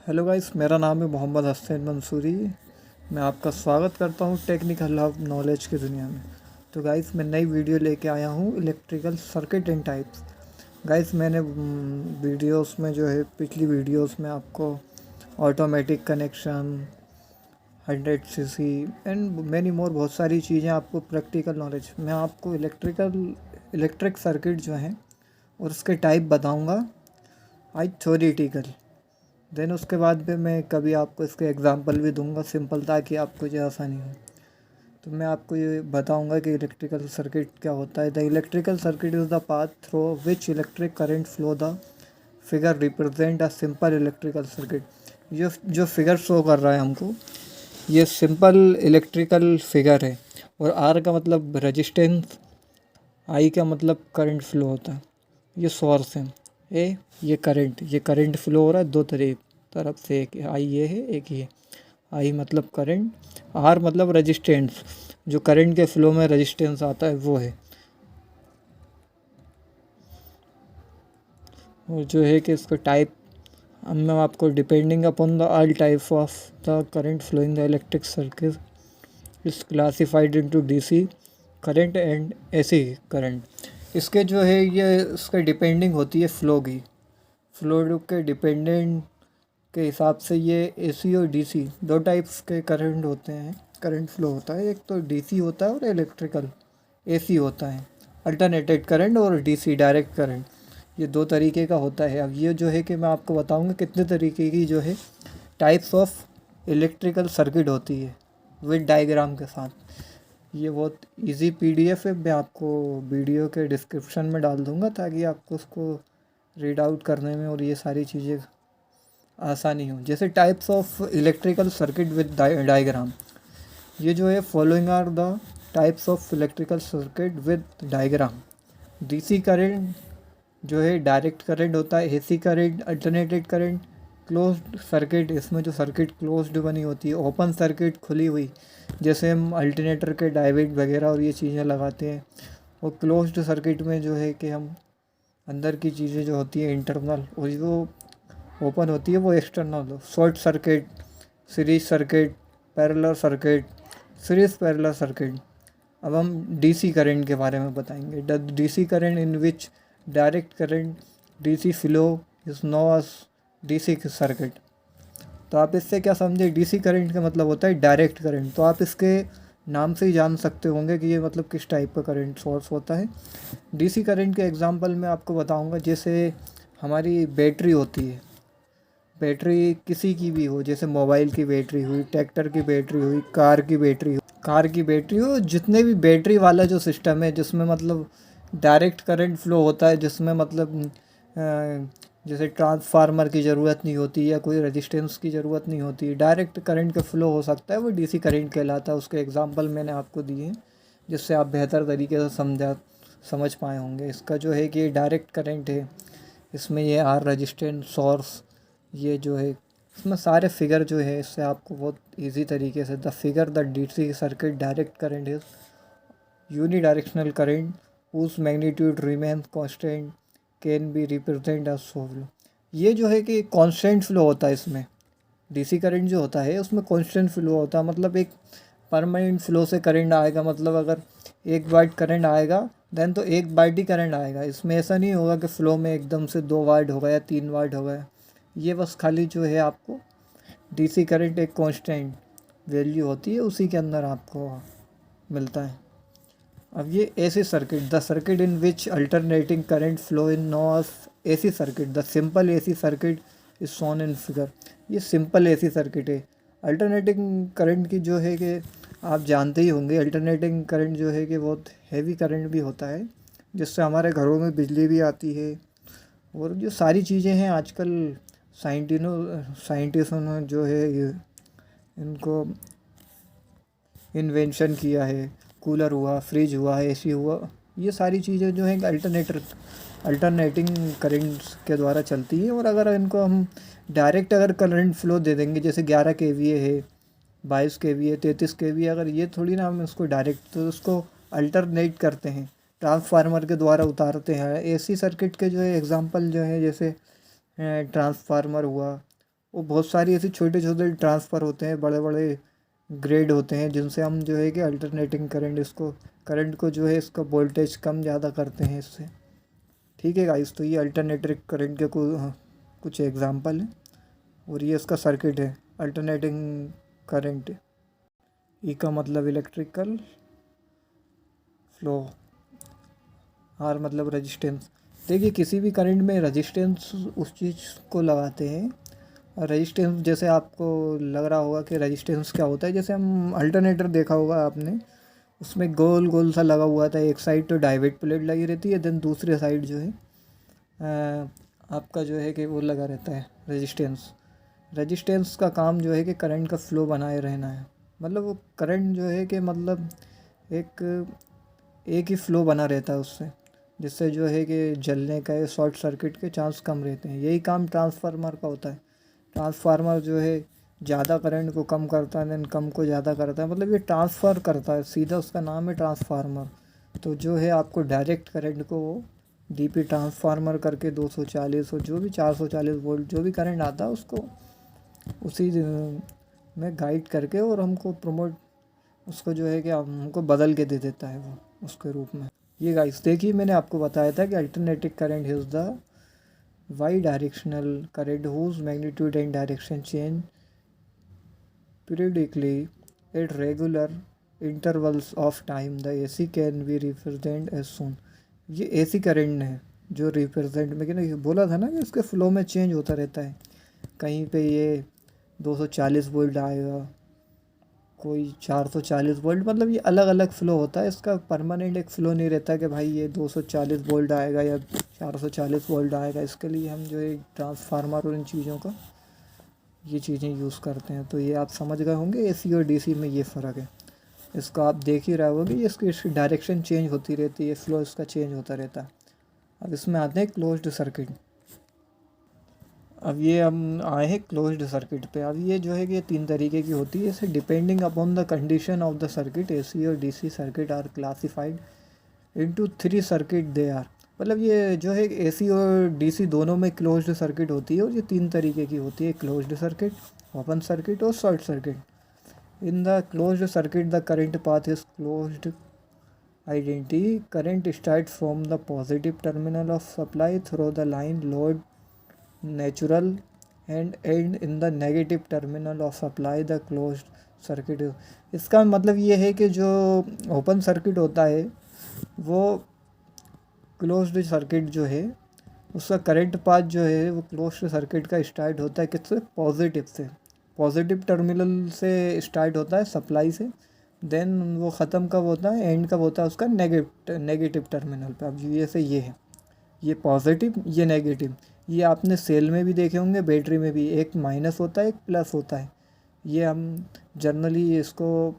Hello guys, मेरा नाम है मोहम्मद हसन मंसूरी। मैं आपका स्वागत करता हूँ टेक्निकल हब नॉलेज की दुनिया में। तो गाइस, मैं नई वीडियो लेके आया हूँ electrical circuit and types. Guys, मैंने वीडियोस में जो है पिछली वीडियोस में आपको automatic connection 100 cc and many more बहुत सारी चीज़ें आपको प्रैक्टिकल नॉलेज मैं आपको इलेक्ट्रिक सर्किट जो हैं और उसके टाइप बताऊँगा आज थ्योरेटिकल। देन उसके बाद भी मैं कभी आपको इसके एग्जांपल भी दूंगा सिंपल, ताकि आपको जो आसानी हो। तो मैं आपको ये बताऊंगा कि इलेक्ट्रिकल सर्किट क्या होता है। The electrical circuit is the path through which electric current flow. The figure represent a simple electrical circuit. ये जो फिगर शो कर रहा है हमको, ये सिंपल इलेक्ट्रिकल फिगर है। और आर का मतलब रेजिस्टेंस, आई का मतलब करंट फ्लो होता है। ये सोर्स है ए, ये करंट फ्लो हो रहा है दो तरफ से, एक आई ये है, एक ये। आई मतलब करंट, आर मतलब रेजिस्टेंस, जो करंट के फ्लो में रेजिस्टेंस आता है वो है। और जो है कि इसका टाइप अब मैं आपको depending upon the all type of the current flow in the electric circuit is classified into DC current and AC current. इसके जो है ये इसका डिपेंडिंग होती है फ्लो के डिपेंडेंट के हिसाब से ये एसी और डीसी दो टाइप्स के करंट होते हैं, करंट फ्लो होता है। एक तो डीसी होता है और इलेक्ट्रिकल एसी होता है, अल्टरनेटेड करंट और डीसी डायरेक्ट करंट। ये दो तरीके का होता है। अब ये जो है कि मैं आपको बताऊंगा कितने तरीके की जो है टाइप्स ऑफ इलेक्ट्रिकल सर्किट होती है विद डायग्राम के साथ। ये बहुत इजी पीडीएफ है, मैं आपको वीडियो के डिस्क्रिप्शन में डाल दूंगा ताकि आपको उसको रीड आउट करने में और ये सारी चीज़ें आसानी हो। जैसे types of electrical circuit with diagram, ये जो है following are the types of electrical circuit with diagram. DC current जो है डायरेक्ट करंट होता है, AC current alternated current, closed circuit इसमें जो सर्किट क्लोज्ड बनी होती है, ओपन सर्किट खुली हुई जैसे हम अल्टरनेटर के डायोड वगैरह और ये चीज़ें लगाते हैं। और क्लोज्ड सर्किट में जो है कि हम अंदर की चीज़ें जो होती है इंटरनल, और जो ओपन होती है वो external. Short circuit, series circuit, parallel circuit, series parallel circuit. अब हम डीसी करंट के बारे में बताएंगे। The DC current in which direct current DC flow is known as DC circuit. तो आप इससे क्या समझे, डीसी करंट का मतलब होता है डायरेक्ट करंट। तो आप इसके नाम से ही जान सकते होंगे कि ये मतलब किस टाइप का करंट सोर्स होता है। डीसी करंट के एग्जांपल मैं आपको बताऊंगा। जैसे हमारी बैटरी होती है, बैटरी किसी की भी हो, जैसे मोबाइल की बैटरी हुई, ट्रैक्टर की बैटरी हुई, कार की बैटरी हो, जितने भी बैटरी वाला जो सिस्टम है जिसमें मतलब डायरेक्ट करंट फ्लो होता है, जिसमें मतलब जैसे ट्रांसफार्मर की ज़रूरत नहीं होती या कोई रेजिस्टेंस की ज़रूरत नहीं होती, डायरेक्ट करंट का फ्लो हो सकता है, वो डीसी करंट कहलाता है। उसके एग्जांपल मैंने आपको दिए हैं जिससे आप बेहतर तरीके से समझ पाए होंगे। इसका जो है कि डायरेक्ट करंट है, इसमें ये आर रेजिस्टेंस सोर्स, ये जो है इसमें सारे फिगर जो है इससे आपको बहुत इजी तरीके से the figure the DC circuit direct current is unidirectional current whose magnitude remains constant can be represented as flow। ये जो है कि कांस्टेंट फ्लो होता है इसमें। डीसी करंट जो होता है उसमें कांस्टेंट फ्लो होता है, मतलब एक परमानेंट फ्लो से करंट आएगा। मतलब अगर 1 वाट करंट आएगा देन तो 1 वाट ही करंट आएगा। इसमें ऐसा नहीं होगा कि फ़्लो में एकदम से 2 वाट हो गया, 3 वाट हो गया। ये बस खाली जो है आपको डीसी करंट एक कांस्टेंट वैल्यू होती है, उसी के अंदर आपको मिलता है। अब ये AC circuit, the circuit in which alternating current flow in known AC circuit. The simple AC circuit is shown in figure. ये सिंपल एसी सर्किट है। अल्टरनेटिंग करंट की जो है कि आप जानते ही होंगे, अल्टरनेटिंग करंट जो है कि बहुत हैवी करंट भी होता है, जिससे हमारे घरों में बिजली भी आती है। और जो सारी चीज़ें हैं आजकल साइंटिस्टों ने जो है ये इनको इन्वेंशन किया है। कूलर हुआ, फ्रिज हुआ, एसी हुआ, ये सारी चीज़ें जो हैं अल्टरनेटिंग करंट्स के द्वारा चलती है। और अगर इनको हम डायरेक्ट अगर करंट फ्लो दे देंगे, जैसे 11 केवीए है, 22 केवीए, 33 केवीए, अगर ये थोड़ी ना हम उसको डायरेक्ट, तो उसको अल्टरनेट करते हैं, ट्रांसफार्मर के द्वारा उतारते हैं। एसी सर्किट के जो है एग्जांपल जो है, जैसे ट्रांसफार्मर हुआ, वो बहुत सारी ऐसी छोटे छोटे ट्रांसफ़र होते हैं, बड़े बड़े ग्रेड होते हैं, जिनसे हम जो है कि अल्टरनेटिंग करंट इसको करंट को जो है इसका वोल्टेज कम ज़्यादा करते हैं इससे। ठीक है गाइस, तो ये अल्टरनेटिंग करंट के कुछ एग्जांपल हैं और ये इसका सर्किट है अल्टरनेटिंग करंट। ई का मतलब इलेक्ट्रिकल, फ्लो, आर मतलब रेजिस्टेंस। देखिए किसी भी करंट में रेजिस्टेंस उस चीज़ को लगाते हैं। और रेजिस्टेंस जैसे आपको लग रहा होगा कि रेजिस्टेंस क्या होता है, जैसे हम अल्टरनेटर देखा होगा आपने, उसमें गोल गोल सा लगा हुआ था, एक साइड तो डाइवेट प्लेट लगी रहती है, देन दूसरी साइड जो है आपका जो है कि वो लगा रहता है रेजिस्टेंस। रेजिस्टेंस का काम जो है कि करंट का फ्लो बनाए रहना है। मतलब वो करंट जो है कि मतलब एक एक ही फ्लो बना रहता है उससे, जिससे जो है कि जलने का या शॉर्ट सर्किट के चांस कम रहते हैं। यही काम ट्रांसफार्मर का होता है। ट्रांसफार्मर जो है ज़्यादा करंट को कम करता है, देन कम को ज़्यादा करता है, मतलब ये ट्रांसफ़र करता है, सीधा उसका नाम है ट्रांसफार्मर। तो जो है आपको डायरेक्ट करंट को डीपी ट्रांसफार्मर करके 240 और जो भी 440 वोल्ट जो भी करंट आता है उसको उसी में गाइड करके और हमको प्रमोट उसको जो है कि हमको बदल के दे देता है वो उसके रूप में। ये गाइस देखिए मैंने आपको बताया था कि alternating current is the bidirectional current whose magnitude and direction change periodically at regular intervals of time. The AC can be represented as soon। ये AC करंट है जो रिप्रेजेंट में कि ना बोला था ना कि इसके फ्लो में चेंज होता रहता है। कहीं पे ये 240 वोल्ट आएगा, कोई 440 वोल्ट, मतलब ये अलग अलग फ़्लो होता है इसका। परमानेंट एक फ़्लो नहीं रहता कि भाई ये 240 वोल्ट आएगा या 440 वोल्ट आएगा। इसके लिए हम जो है ट्रांसफार्मर और इन चीज़ों का ये चीज़ें यूज़ करते हैं। तो ये आप समझ गए होंगे एसी और डीसी में ये फ़र्क है। इसको आप देख ही रहे होगे, ये इसकी डायरेक्शन चेंज होती रहती है, फ्लो इसका चेंज होता रहता है। अब इसमें आते हैं क्लोज्ड सर्किट। अब ये हम आए हैं क्लोज्ड सर्किट पे। अब ये जो है कि ये 3 तरीके की होती है। इसे depending upon the condition of the circuit, AC और DC circuit are classified into 3 circuit they are. मतलब ये जो है एसी और डीसी दोनों में क्लोज्ड सर्किट होती है और ये 3 तरीके की होती है, क्लोज्ड सर्किट, ओपन सर्किट और short circuit. In the closed circuit the current path is closed identity. Current start from the positive terminal of supply through the line load natural and and in the negative terminal of supply the closed circuit. इसका मतलब ये है कि जो open circuit होता है वो closed circuit जो है उसका करंट पाथ जो है वो क्लोज्ड सर्किट का स्टार्ट होता है किससे, पॉजिटिव से। पॉजिटिव टर्मिनल से स्टार्ट होता है सप्लाई से, देन वो ख़त्म कब होता है, एंड कब होता है उसका, नेगेटिव टर्मिनल पे। अब ये से ये है, ये पॉजिटिव ये नेगेटिव। ये आपने सेल में भी देखे होंगे, बैटरी में भी एक माइनस होता है एक प्लस होता है। ये हम जनरली इसको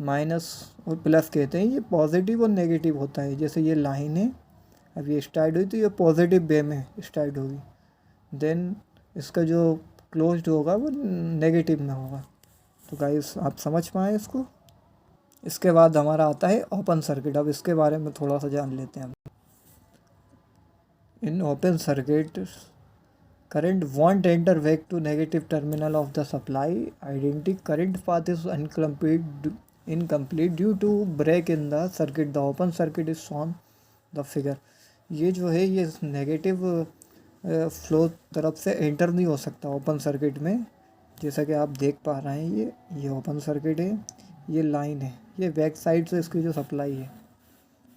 माइनस और प्लस कहते हैं। ये पॉजिटिव और नेगेटिव होता है। जैसे ये लाइन है, अब ये स्टार्ट हुई तो ये पॉजिटिव वे में स्टार्ट होगी, देन इसका जो क्लोज्ड होगा वो नेगेटिव में होगा। तो गाइस आप समझ पाए इसको। इसके बाद हमारा आता है ओपन सर्किट। अब इसके बारे में थोड़ा सा जान लेते हैं हम। In open circuit current won't enter back to negative terminal of the supply. Identity current path is incomplete due to break in the circuit. The open circuit is shown the figure। ये जो है ये negative flow तरफ से enter नहीं हो सकता open circuit में। जैसा कि आप देख पा रहे हैं ये ओपन सर्किट है, ये लाइन है, ये बैक साइड से इसकी जो सप्लाई है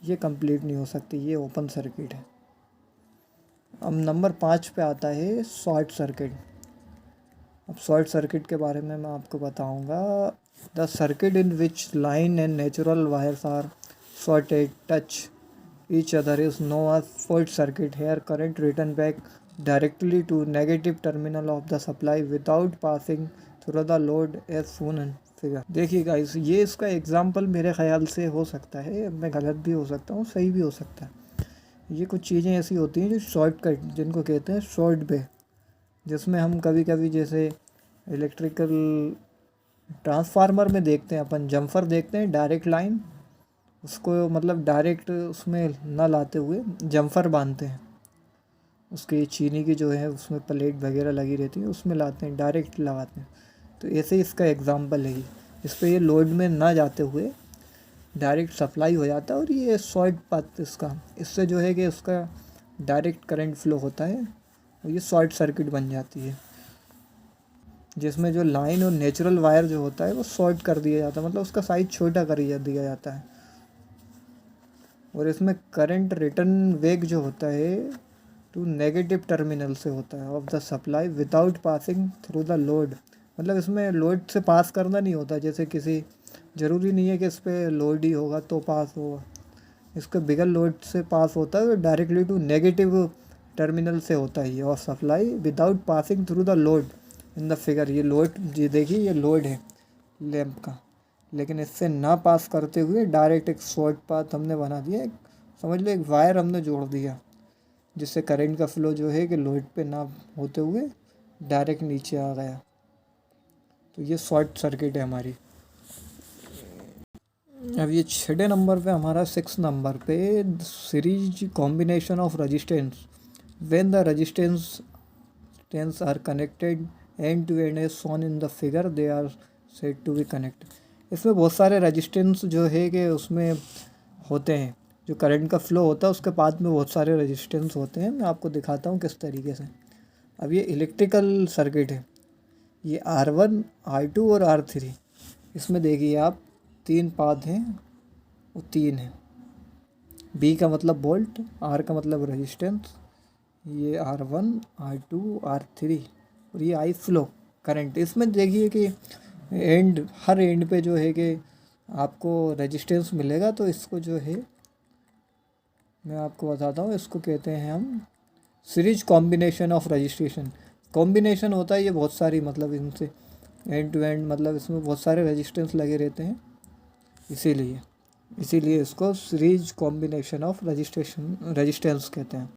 ये कंप्लीट नहीं हो सकती, ये ओपन सर्किट है। अब नंबर 5 पे आता है शॉर्ट सर्किट। अब शॉर्ट सर्किट के बारे में मैं आपको बताऊंगा। The circuit in which line and neutral wires are shorted touch each other is known as short circuit. Here current return back directly to negative terminal of the supply without passing through the load as shown in figure. देखिए guys, ये इसका example मेरे ख्याल से हो सकता है, मैं गलत भी हो सकता हूँ, सही भी हो सकता है। ये कुछ चीज़ें ऐसी होती हैं जो शॉर्टकट जिनको कहते हैं शॉर्ट वे, जिसमें हम कभी कभी जैसे इलेक्ट्रिकल ट्रांसफार्मर में देखते हैं अपन, जम्फर देखते हैं डायरेक्ट लाइन, उसको मतलब डायरेक्ट उसमें न लाते हुए जम्फर बांधते हैं, उसकी चीनी की जो है उसमें प्लेट वगैरह लगी रहती है, उसमें लाते हैं, डायरेक्ट लगाते हैं। तो ऐसे ही इसका एग्ज़ाम्पल है। इस पर ये लोड में ना जाते हुए डायरेक्ट सप्लाई हो जाता है, और ये शॉर्ट पाथ इसका, इससे जो है कि उसका डायरेक्ट करंट फ्लो होता है और ये शॉर्ट सर्किट बन जाती है, जिसमें जो लाइन और नेचुरल वायर जो होता है वो शॉर्ट कर दिया जाता है, मतलब उसका साइज छोटा कर दिया जाता है। और इसमें करंट रिटर्न वेग जो होता है टू नेगेटिव टर्मिनल से होता है of the supply without passing through the load. मतलब इसमें लोड से पास करना नहीं होता, जैसे किसी, ज़रूरी नहीं है कि इस पर लोड ही होगा तो पास होगा, इसके बिगर लोड से पास होता है, तो डायरेक्टली टू नेगेटिव टर्मिनल से होता है और supply without passing through the load in the figure. ये लोड, ये देखिए ये लोड है लैंप का, लेकिन इससे ना पास करते हुए डायरेक्ट एक शॉर्ट पाथ हमने बना दिया, समझ लो एक वायर हमने जोड़ दिया, जिससे करंट का फ्लो जो है कि लोड पे ना होते हुए डायरेक्ट नीचे आ गया। तो ये शॉर्ट सर्किट है हमारी। अब ये 6 नंबर पे हमारा 6 नंबर पे series combination of resistance when the resistance are connected end to end as shown in the figure they are said to be connect. इसमें बहुत सारे रेजिस्टेंस जो है कि उसमें होते हैं, जो करंट का फ्लो होता है उसके बाद में बहुत सारे रेजिस्टेंस होते हैं। मैं आपको दिखाता हूँ किस तरीके से। अब ये इलेक्ट्रिकल सर्किट है, ये R1 R2 और R3। इसमें देखिए आप 3 पाथ हैं और 3 हैं। B का मतलब वोल्ट, R का मतलब रेजिस्टेंस, ये R1 R2 R3 और ये I फ्लो करंट। इसमें देखिए कि हर एंड पे जो है कि आपको रेजिस्टेंस मिलेगा। तो इसको जो है मैं आपको बताता हूँ, इसको कहते हैं हम series combination of registration. Combination होता है ये बहुत सारी, मतलब इनसे एंड टू एंड, मतलब इसमें बहुत सारे रेजिस्टेंस लगे रहते हैं, इसीलिए इसको सीरीज कॉम्बिनेशन ऑफ रेजिस्टेंस कहते हैं।